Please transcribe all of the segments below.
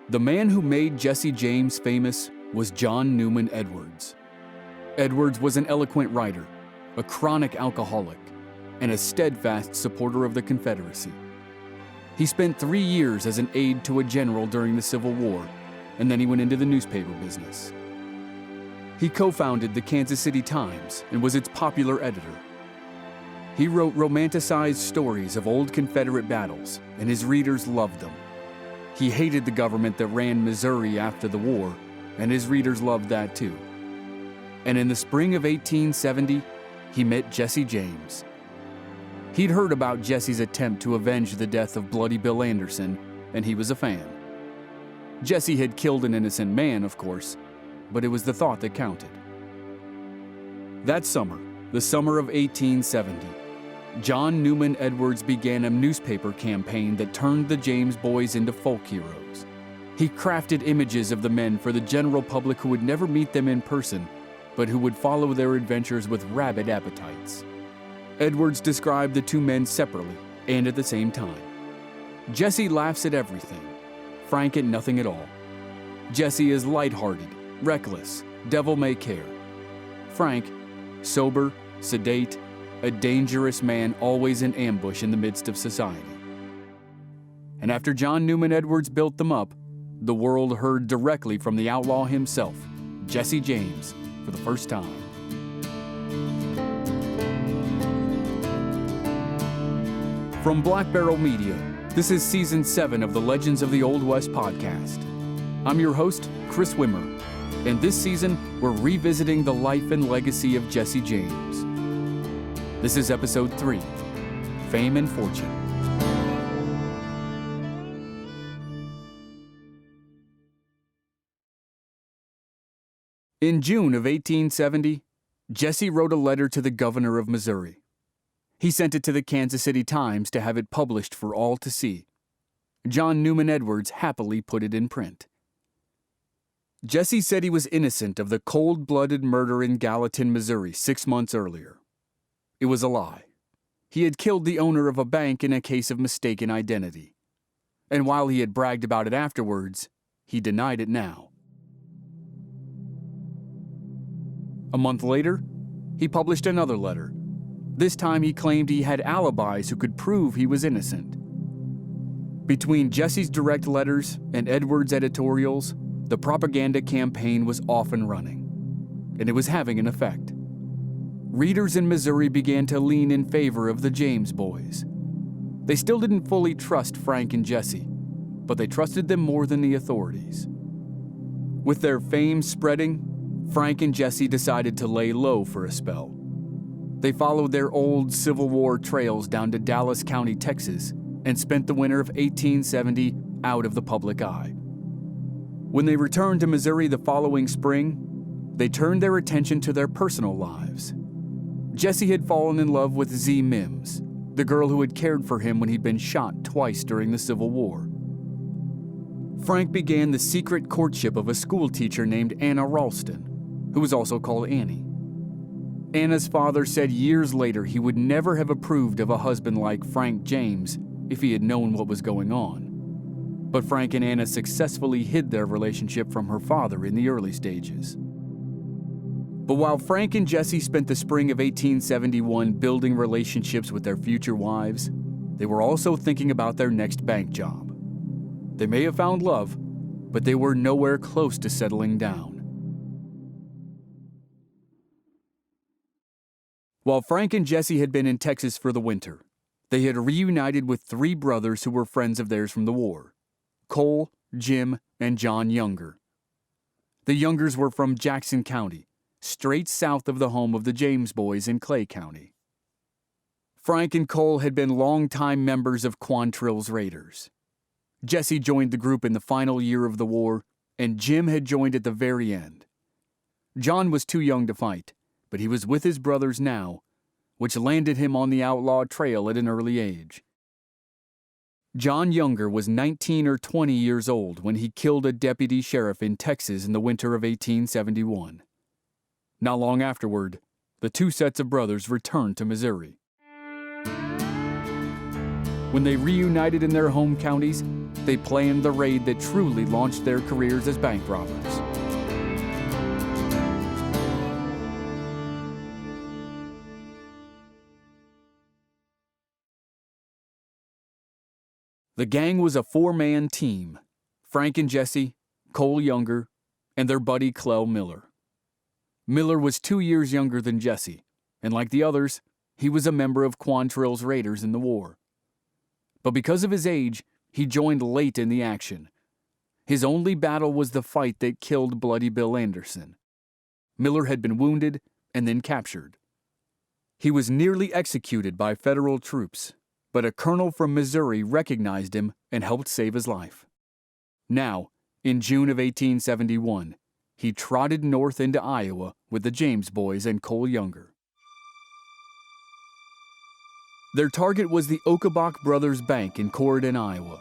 The man who made Jesse James famous was John Newman Edwards. Edwards was an eloquent writer, a chronic alcoholic, and a steadfast supporter of the Confederacy. He spent 3 years as an aide to a general during the Civil War, and then he went into the newspaper business. He co-founded the Kansas City Times and was its popular editor. He wrote romanticized stories of old Confederate battles, and his readers loved them. He hated the government that ran Missouri after the war, and his readers loved that too. And in the spring of 1870, he met Jesse James. He'd heard about Jesse's attempt to avenge the death of Bloody Bill Anderson, and he was a fan. Jesse had killed an innocent man, of course, but it was the thought that counted. That summer, the summer of 1870, John Newman Edwards began a newspaper campaign that turned the James boys into folk heroes. He crafted images of the men for the general public who would never meet them in person, but who would follow their adventures with rabid appetites. Edwards described the two men separately and at the same time. Jesse laughs at everything, Frank at nothing at all. Jesse is lighthearted, reckless, devil-may-care. Frank, sober, sedate, a dangerous man always in ambush in the midst of society. And after John Newman Edwards built them up, the world heard directly from the outlaw himself, Jesse James, for the first time. From Black Barrel Media, this is Season 7 of the Legends of the Old West podcast. I'm your host, Chris Wimmer, and this season, we're revisiting the life and legacy of Jesse James. This is Episode 3, Fame and Fortune. In June of 1870, Jesse wrote a letter to the governor of Missouri. He sent it to the Kansas City Times to have it published for all to see. John Newman Edwards happily put it in print. Jesse said he was innocent of the cold-blooded murder in Gallatin, Missouri 6 months earlier. It was a lie. He had killed the owner of a bank in a case of mistaken identity. And while he had bragged about it afterwards, he denied it now. A month later, he published another letter. This time he claimed he had alibis who could prove he was innocent. Between Jesse's direct letters and Edwards' editorials, the propaganda campaign was off and running, and it was having an effect. Readers in Missouri began to lean in favor of the James boys. They still didn't fully trust Frank and Jesse, but they trusted them more than the authorities. With their fame spreading, Frank and Jesse decided to lay low for a spell. They followed their old Civil War trails down to Dallas County, Texas, and spent the winter of 1870 out of the public eye. When they returned to Missouri the following spring, they turned their attention to their personal lives. Jesse had fallen in love with Z. Mims, the girl who had cared for him when he'd been shot twice during the Civil War. Frank began the secret courtship of a schoolteacher named Anna Ralston, who was also called Annie. Anna's father said years later he would never have approved of a husband like Frank James if he had known what was going on. But Frank and Anna successfully hid their relationship from her father in the early stages. But while Frank and Jesse spent the spring of 1871 building relationships with their future wives, they were also thinking about their next bank job. They may have found love, but they were nowhere close to settling down. While Frank and Jesse had been in Texas for the winter, they had reunited with 3 brothers who were friends of theirs from the war: Cole, Jim, and John Younger. The Youngers were from Jackson County, straight south of the home of the James boys in Clay County. Frank and Cole had been longtime members of Quantrill's Raiders. Jesse joined the group in the final year of the war, and Jim had joined at the very end. John was too young to fight, but he was with his brothers now, which landed him on the outlaw trail at an early age. John Younger was 19 or 20 years old when he killed a deputy sheriff in Texas in the winter of 1871. Not long afterward, the 2 sets of brothers returned to Missouri. When they reunited in their home counties, they planned the raid that truly launched their careers as bank robbers. The gang was a four-man team: Frank and Jesse, Cole Younger, and their buddy Clell Miller. Miller was 2 years younger than Jesse, and like the others, he was a member of Quantrill's raiders in the war. But because of his age, he joined late in the action. His only battle was the fight that killed Bloody Bill Anderson. Miller had been wounded and then captured. He was nearly executed by federal troops, but a colonel from Missouri recognized him and helped save his life. Now, in June of 1871, he trotted north into Iowa with the James boys and Cole Younger. Their target was the Okabok Brothers Bank in Corydon, Iowa.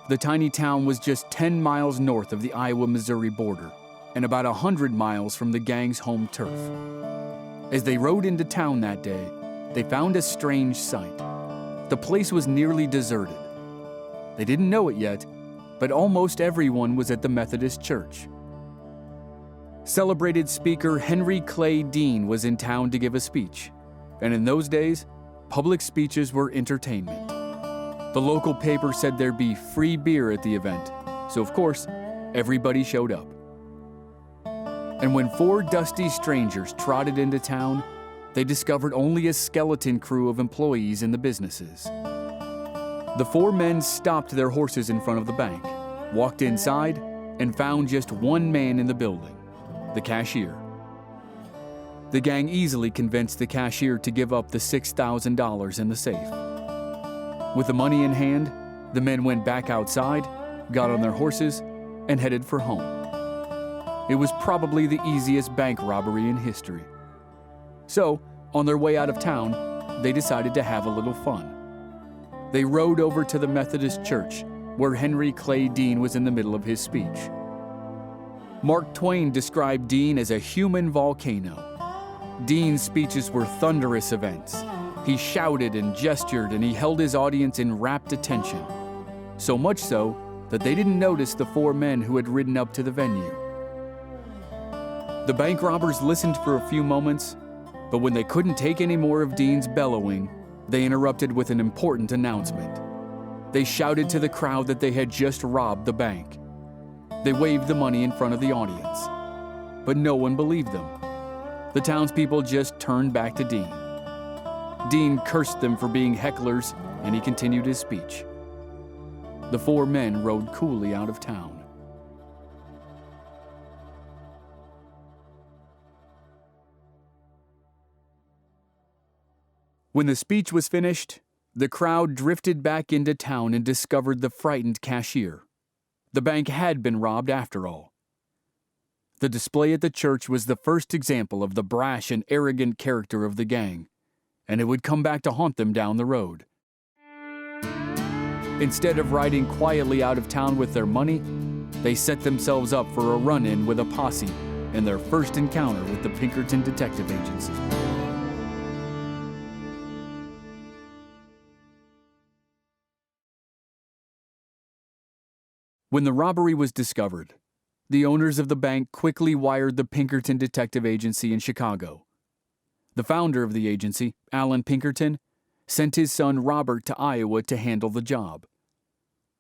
The tiny town was just 10 miles north of the Iowa-Missouri border and about 100 miles from the gang's home turf. As they rode into town that day, they found a strange sight. The place was nearly deserted. They didn't know it yet, but almost everyone was at the Methodist church. Celebrated speaker Henry Clay Dean was in town to give a speech, and in those days, public speeches were entertainment. The local paper said there'd be free beer at the event, so of course, everybody showed up. And when four dusty strangers trotted into town, they discovered only a skeleton crew of employees in the businesses. The four men stopped their horses in front of the bank, walked inside, and found just one man in the building: the cashier. The gang easily convinced the cashier to give up the $6,000 in the safe. With the money in hand, the men went back outside, got on their horses, and headed for home. It was probably the easiest bank robbery in history. So, on their way out of town, they decided to have a little fun. They rode over to the Methodist church, where Henry Clay Dean was in the middle of his speech. Mark Twain described Dean as a human volcano. Dean's speeches were thunderous events. He shouted and gestured, and he held his audience in rapt attention. So much so that they didn't notice the four men who had ridden up to the venue. The bank robbers listened for a few moments, but when they couldn't take any more of Dean's bellowing, they interrupted with an important announcement. They shouted to the crowd that they had just robbed the bank. They waved the money in front of the audience, but no one believed them. The townspeople just turned back to Dean. Dean cursed them for being hecklers, and he continued his speech. The four men rode coolly out of town. When the speech was finished, the crowd drifted back into town and discovered the frightened cashier. The bank had been robbed after all. The display at the church was the first example of the brash and arrogant character of the gang, and it would come back to haunt them down the road. Instead of riding quietly out of town with their money, they set themselves up for a run-in with a posse in their first encounter with the Pinkerton Detective Agency. When the robbery was discovered, the owners of the bank quickly wired the Pinkerton Detective Agency in Chicago. The founder of the agency, Alan Pinkerton, sent his son Robert to Iowa to handle the job.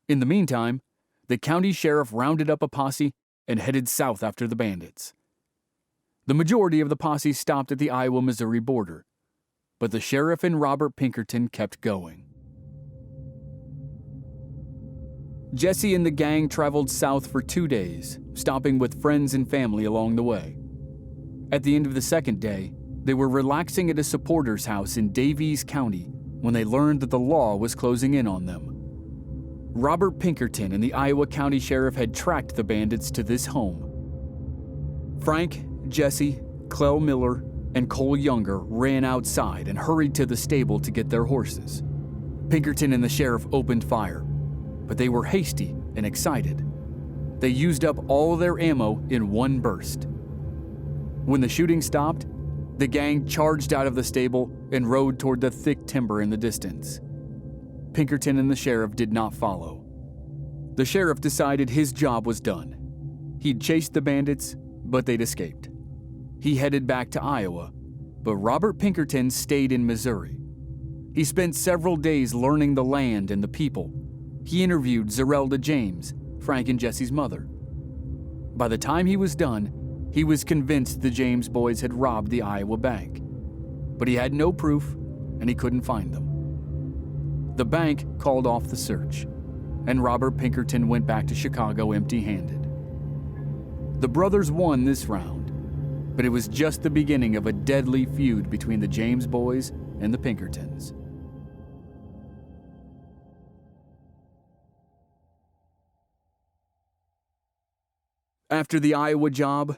In the meantime, the county sheriff rounded up a posse and headed south after the bandits. The majority of the posse stopped at the Iowa-Missouri border, but the sheriff and Robert Pinkerton kept going. Jesse and the gang traveled south for 2 days, stopping with friends and family along the way. At the end of the second day, they were relaxing at a supporter's house in Daviess County when they learned that the law was closing in on them. Robert Pinkerton and the Iowa County Sheriff had tracked the bandits to this home. Frank, Jesse, Clell Miller, and Cole Younger ran outside and hurried to the stable to get their horses. Pinkerton and the sheriff opened fire, but they were hasty and excited. They used up all their ammo in one burst. When the shooting stopped, the gang charged out of the stable and rode toward the thick timber in the distance. Pinkerton and the sheriff did not follow. The sheriff decided his job was done. He'd chased the bandits, but they'd escaped. He headed back to Iowa, but Robert Pinkerton stayed in Missouri. He spent several days learning the land and the people. He interviewed Zerelda James, Frank and Jesse's mother. By the time he was done, he was convinced the James boys had robbed the Iowa bank. But he had no proof, and he couldn't find them. The bank called off the search, and Robert Pinkerton went back to Chicago empty-handed. The brothers won this round, but it was just the beginning of a deadly feud between the James boys and the Pinkertons. After the Iowa job,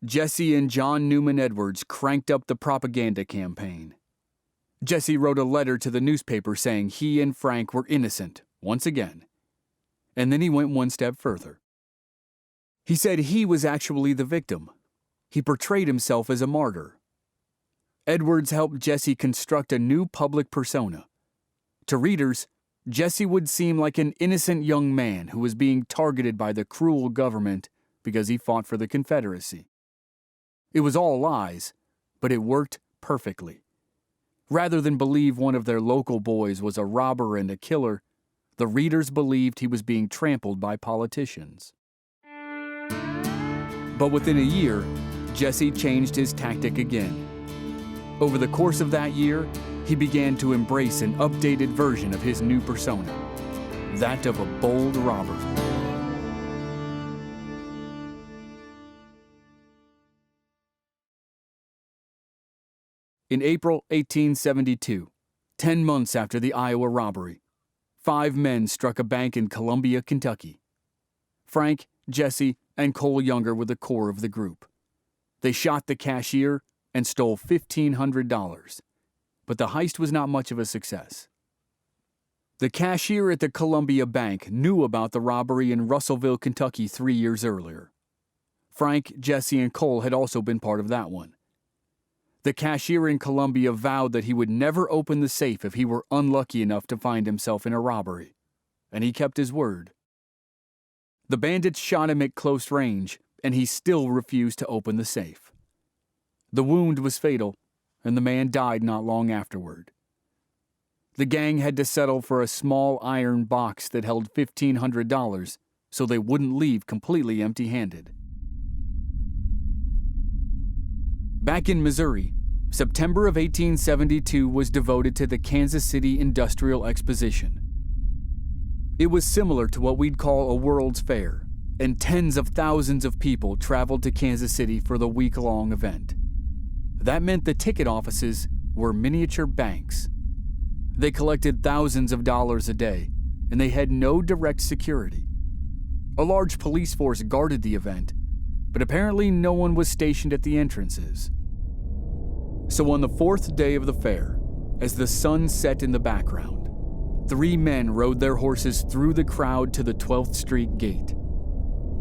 Jesse and John Newman Edwards cranked up the propaganda campaign. Jesse wrote a letter to the newspaper saying he and Frank were innocent, once again. And then he went one step further. He said he was actually the victim. He portrayed himself as a martyr. Edwards helped Jesse construct a new public persona. To readers, Jesse would seem like an innocent young man who was being targeted by the cruel government because he fought for the Confederacy. It was all lies, but it worked perfectly. Rather than believe one of their local boys was a robber and a killer, the readers believed he was being trampled by politicians. But within a year, Jesse changed his tactic again. Over the course of that year, he began to embrace an updated version of his new persona, that of a bold robber. In April 1872, 10 months after the Iowa robbery, 5 men struck a bank in Columbia, Kentucky. Frank, Jesse, and Cole Younger were the core of the group. They shot the cashier and stole $1,500, but the heist was not much of a success. The cashier at the Columbia Bank knew about the robbery in Russellville, Kentucky 3 years earlier. Frank, Jesse, and Cole had also been part of that one. The cashier in Columbia vowed that he would never open the safe if he were unlucky enough to find himself in a robbery, and he kept his word. The bandits shot him at close range, and he still refused to open the safe. The wound was fatal, and the man died not long afterward. The gang had to settle for a small iron box that held $1,500 so they wouldn't leave completely empty-handed. Back in Missouri, September of 1872 was devoted to the Kansas City Industrial Exposition. It was similar to what we'd call a World's Fair, and tens of thousands of people traveled to Kansas City for the week-long event. That meant the ticket offices were miniature banks. They collected thousands of dollars a day, and they had no direct security. A large police force guarded the event, but apparently no one was stationed at the entrances. So on the 4th day of the fair, as the sun set in the background, 3 men rode their horses through the crowd to the 12th Street gate.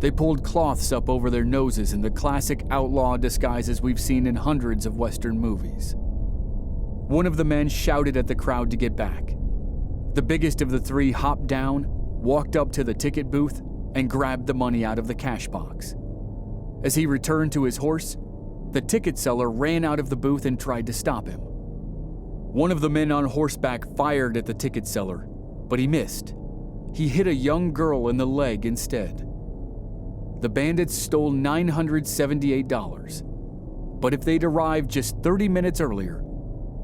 They pulled cloths up over their noses in the classic outlaw disguises we've seen in hundreds of Western movies. One of the men shouted at the crowd to get back. The biggest of the 3 hopped down, walked up to the ticket booth, and grabbed the money out of the cash box. As he returned to his horse, the ticket seller ran out of the booth and tried to stop him. One of the men on horseback fired at the ticket seller, but he missed. He hit a young girl in the leg instead. The bandits stole $978, but if they'd arrived just 30 minutes earlier,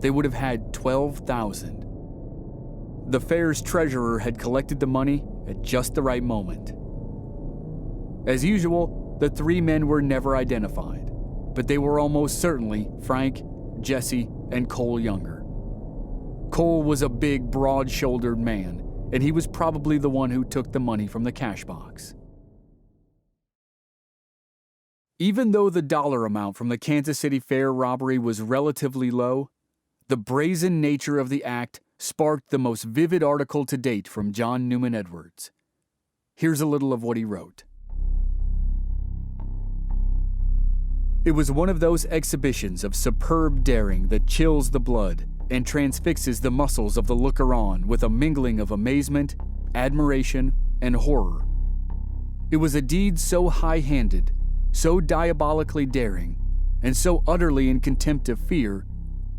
they would have had $12,000. The fair's treasurer had collected the money at just the right moment. As usual, the 3 men were never identified, but they were almost certainly Frank, Jesse, and Cole Younger. Cole was a big, broad-shouldered man, and he was probably the one who took the money from the cash box. Even though the dollar amount from the Kansas City Fair robbery was relatively low, the brazen nature of the act sparked the most vivid article to date from John Newman Edwards. Here's a little of what he wrote. It was one of those exhibitions of superb daring that chills the blood and transfixes the muscles of the looker-on with a mingling of amazement, admiration, and horror. It was a deed so high-handed, so diabolically daring, and so utterly in contempt of fear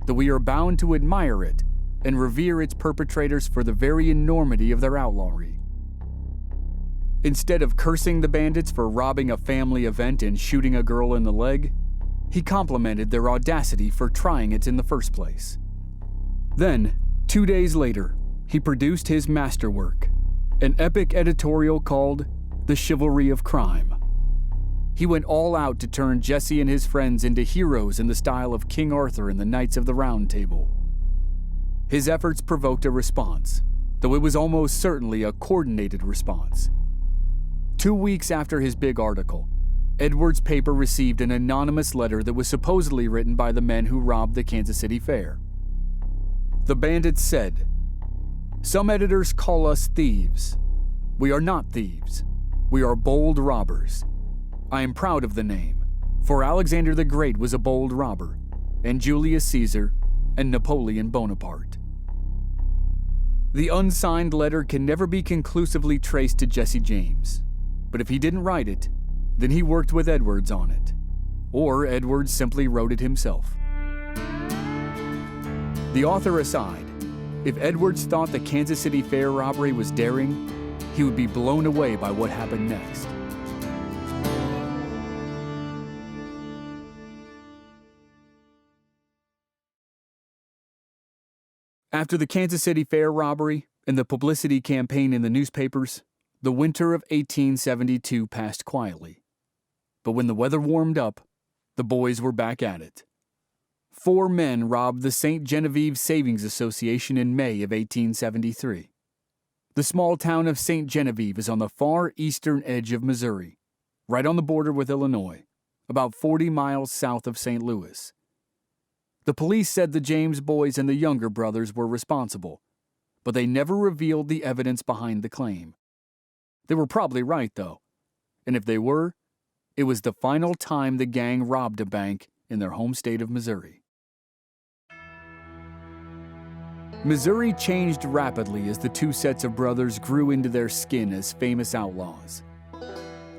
that we are bound to admire it and revere its perpetrators for the very enormity of their outlawry. Instead of cursing the bandits for robbing a family event and shooting a girl in the leg, he complimented their audacity for trying it in the first place. Then, 2 days later, he produced his masterwork, an epic editorial called The Chivalry of Crime. He went all out to turn Jesse and his friends into heroes in the style of King Arthur and the Knights of the Round Table. His efforts provoked a response, though it was almost certainly a coordinated response. 2 weeks after his big article, Edwards' paper received an anonymous letter that was supposedly written by the men who robbed the Kansas City Fair. The bandits said, "Some editors call us thieves. We are not thieves. We are bold robbers. I am proud of the name, for Alexander the Great was a bold robber, and Julius Caesar, and Napoleon Bonaparte." The unsigned letter can never be conclusively traced to Jesse James, but if he didn't write it, then he worked with Edwards on it, or Edwards simply wrote it himself. The author aside, if Edwards thought the Kansas City Fair robbery was daring, he would be blown away by what happened next. After the Kansas City Fair robbery and the publicity campaign in the newspapers, the winter of 1872 passed quietly. But when the weather warmed up, the boys were back at it. 4 men robbed the St. Genevieve Savings Association in May of 1873. The small town of St. Genevieve is on the far eastern edge of Missouri, right on the border with Illinois, about 40 miles south of St. Louis. The police said the James boys and the Younger brothers were responsible, but they never revealed the evidence behind the claim. They were probably right, though, and if they were, it was the final time the gang robbed a bank in their home state of Missouri. Missouri changed rapidly as the 2 sets of brothers grew into their skin as famous outlaws.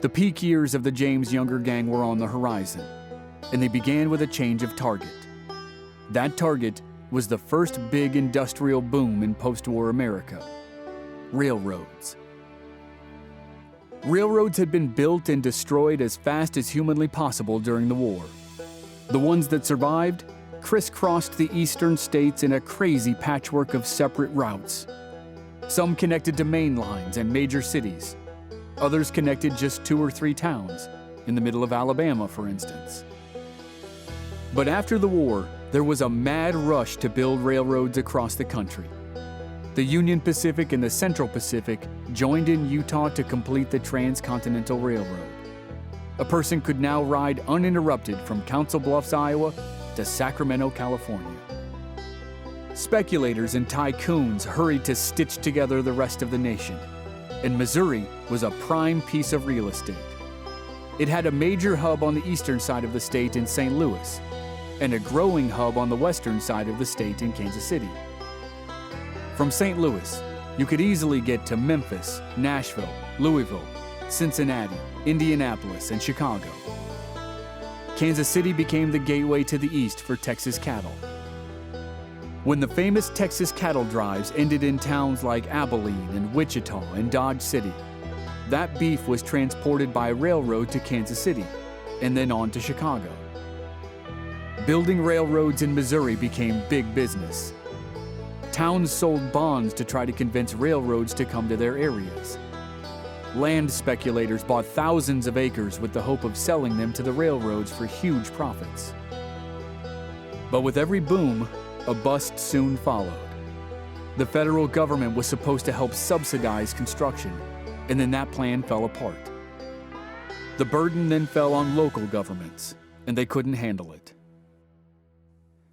The peak years of the James Younger gang were on the horizon, and they began with a change of target. That target was the first big industrial boom in post-war America: railroads. Railroads had been built and destroyed as fast as humanly possible during the war. The ones that survived crisscrossed the eastern states in a crazy patchwork of separate routes. Some connected to main lines and major cities. Others connected just 2 or 3 towns, in the middle of Alabama, for instance. But after the war, there was a mad rush to build railroads across the country. The Union Pacific and the Central Pacific joined in Utah to complete the Transcontinental Railroad. A person could now ride uninterrupted from Council Bluffs, Iowa, to Sacramento, California. Speculators and tycoons hurried to stitch together the rest of the nation, and Missouri was a prime piece of real estate. It had a major hub on the eastern side of the state in St. Louis, and a growing hub on the western side of the state in Kansas City. From St. Louis, you could easily get to Memphis, Nashville, Louisville, Cincinnati, Indianapolis, and Chicago. Kansas City became the gateway to the east for Texas cattle. When the famous Texas cattle drives ended in towns like Abilene and Wichita and Dodge City, that beef was transported by railroad to Kansas City and then on to Chicago. Building railroads in Missouri became big business. Towns sold bonds to try to convince railroads to come to their areas. Land speculators bought thousands of acres with the hope of selling them to the railroads for huge profits. But with every boom, a bust soon followed. The federal government was supposed to help subsidize construction, and then that plan fell apart. The burden then fell on local governments, and they couldn't handle it.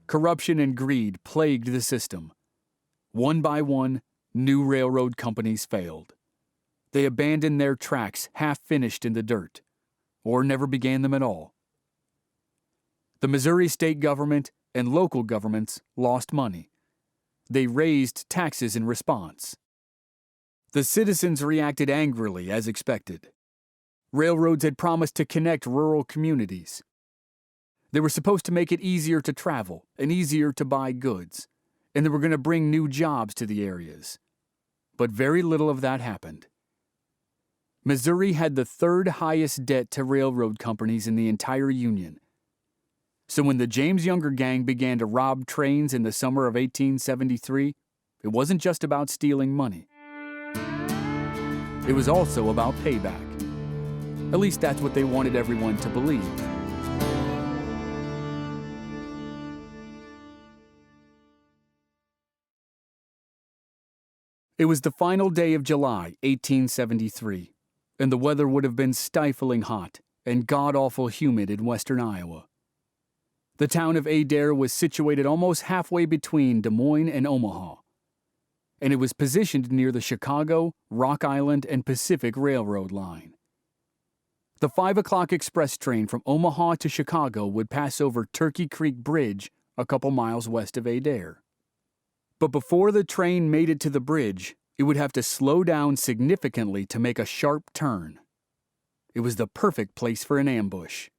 Corruption and greed plagued the system. One by one, new railroad companies failed. They abandoned their tracks half-finished in the dirt, or never began them at all. The Missouri state government and local governments lost money, They raised taxes in response. The citizens reacted angrily as expected. Railroads had promised to connect rural communities. They were supposed to make it easier to travel and easier to buy goods, and they were going to bring new jobs to the areas. But very little of that happened. Missouri had the third highest debt to railroad companies in the entire Union. So when the James Younger gang began to rob trains in the summer of 1873, it wasn't just about stealing money. It was also about payback. At least that's what they wanted everyone to believe. It was the final day of July, 1873, and the weather would have been stifling hot and god-awful humid in western Iowa. The town of Adair was situated almost halfway between Des Moines and Omaha, and it was positioned near the Chicago, Rock Island, and Pacific Railroad line. The 5 o'clock express train from Omaha to Chicago would pass over Turkey Creek Bridge a couple miles west of Adair. But before the train made it to the bridge, it would have to slow down significantly to make a sharp turn. It was the perfect place for an ambush.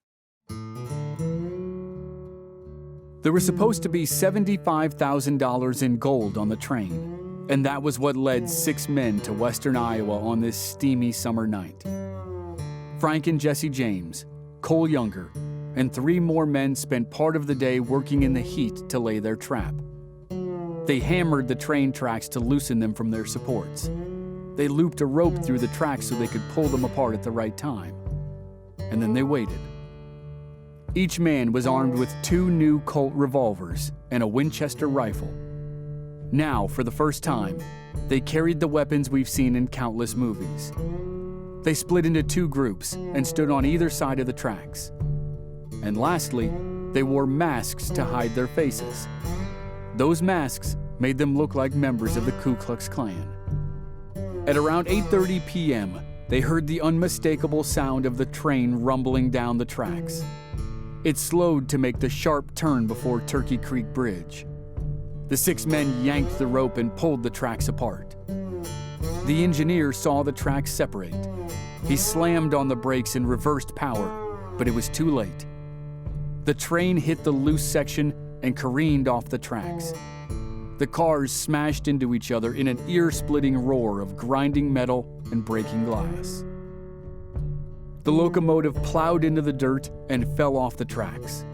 There was supposed to be $75,000 in gold on the train, and that was what led 6 men to western Iowa on this steamy summer night. Frank and Jesse James, Cole Younger, and 3 more men spent part of the day working in the heat to lay their trap. They hammered the train tracks to loosen them from their supports. They looped a rope through the tracks so they could pull them apart at the right time. And then they waited. Each man was armed with 2 new Colt revolvers and a Winchester rifle. Now, for the first time, they carried the weapons we've seen in countless movies. They split into 2 groups and stood on either side of the tracks. And lastly, they wore masks to hide their faces. Those masks made them look like members of the Ku Klux Klan. At around 8:30 p.m., they heard the unmistakable sound of the train rumbling down the tracks. It slowed to make the sharp turn before Turkey Creek Bridge. The 6 men yanked the rope and pulled the tracks apart. The engineer saw the tracks separate. He slammed on the brakes and reversed power, but it was too late. The train hit the loose section and careened off the tracks. The cars smashed into each other in an ear-splitting roar of grinding metal and breaking glass. The locomotive plowed into the dirt and fell off the tracks.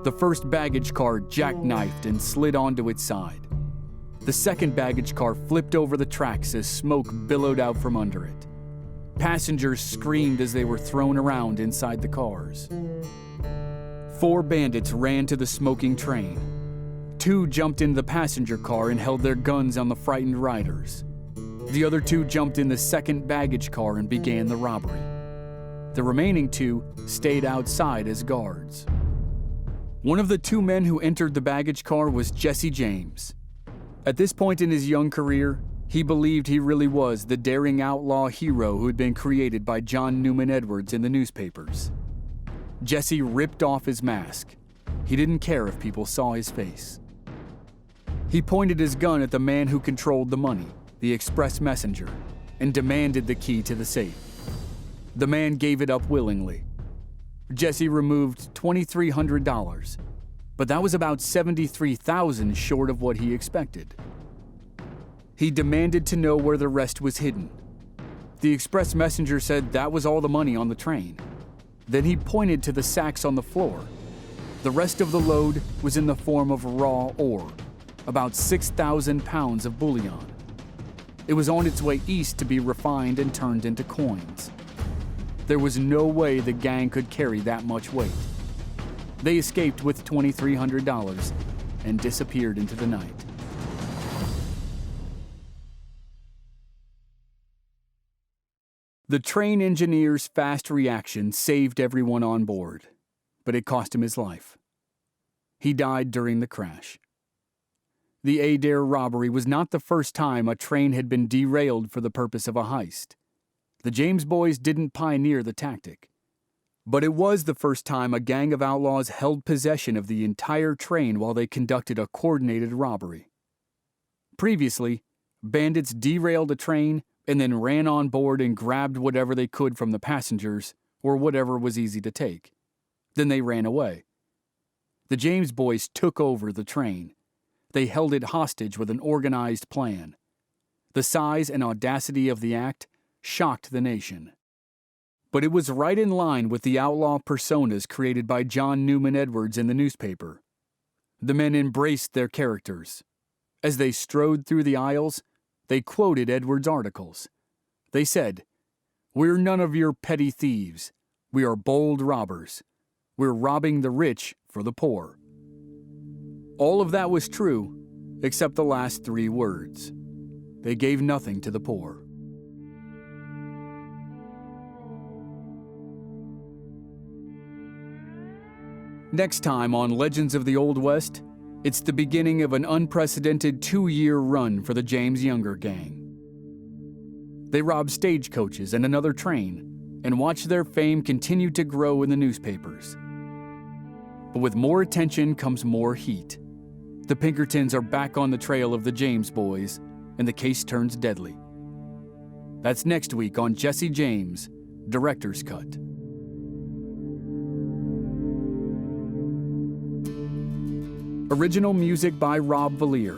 The first baggage car jackknifed and slid onto its side. The second baggage car flipped over the tracks as smoke billowed out from under it. Passengers screamed as they were thrown around inside the cars. 4 bandits ran to the smoking train. 2 jumped into the passenger car and held their guns on the frightened riders. The other 2 jumped in the second baggage car and began the robbery. The remaining 2 stayed outside as guards. One of the 2 men who entered the baggage car was Jesse James. At this point in his young career, he believed he really was the daring outlaw hero who had been created by John Newman Edwards in the newspapers. Jesse ripped off his mask. He didn't care if people saw his face. He pointed his gun at the man who controlled the money, the express messenger, and demanded the key to the safe. The man gave it up willingly. Jesse removed $2,300, but that was about $73,000 short of what he expected. He demanded to know where the rest was hidden. The express messenger said that was all the money on the train. Then he pointed to the sacks on the floor. The rest of the load was in the form of raw ore, about 6,000 pounds of bullion. It was on its way east to be refined and turned into coins. There was no way the gang could carry that much weight. They escaped with $2,300 and disappeared into the night. The train engineer's fast reaction saved everyone on board, but it cost him his life. He died during the crash. The Adair robbery was not the first time a train had been derailed for the purpose of a heist. The James boys didn't pioneer the tactic, but it was the first time a gang of outlaws held possession of the entire train while they conducted a coordinated robbery. Previously, bandits derailed a train and then ran on board and grabbed whatever they could from the passengers or whatever was easy to take. Then they ran away. The James boys took over the train. They held it hostage with an organized plan. The size and audacity of the act shocked the nation. But it was right in line with the outlaw personas created by John Newman Edwards in the newspaper. The men embraced their characters. As they strode through the aisles, they quoted Edwards' articles. They said, "We're none of your petty thieves. We are bold robbers. We're robbing the rich for the poor." All of that was true, except the last 3 words. They gave nothing to the poor. Next time on Legends of the Old West, it's the beginning of an unprecedented 2-year run for the James Younger gang. They robbed stagecoaches and another train and watched their fame continue to grow in the newspapers. But with more attention comes more heat. The Pinkertons are back on the trail of the James boys, and the case turns deadly. That's next week on Jesse James, Director's Cut. Original music by Rob Valier.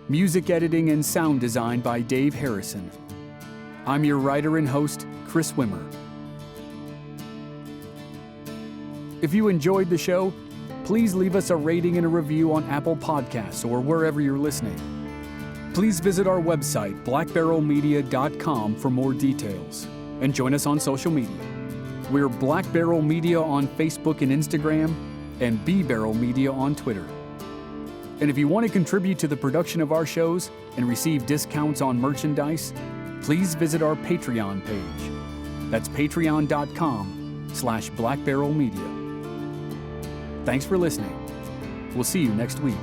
Music editing and sound design by Dave Harrison. I'm your writer and host, Chris Wimmer. If you enjoyed the show, please leave us a rating and a review on Apple Podcasts or wherever you're listening. Please visit our website, blackbarrelmedia.com, for more details, and join us on social media. We're Black Barrel Media on Facebook and Instagram, and B Barrel Media on Twitter. And if you want to contribute to the production of our shows and receive discounts on merchandise, please visit our Patreon page. That's patreon.com/blackbarrelmedia. Thanks for listening. We'll see you next week.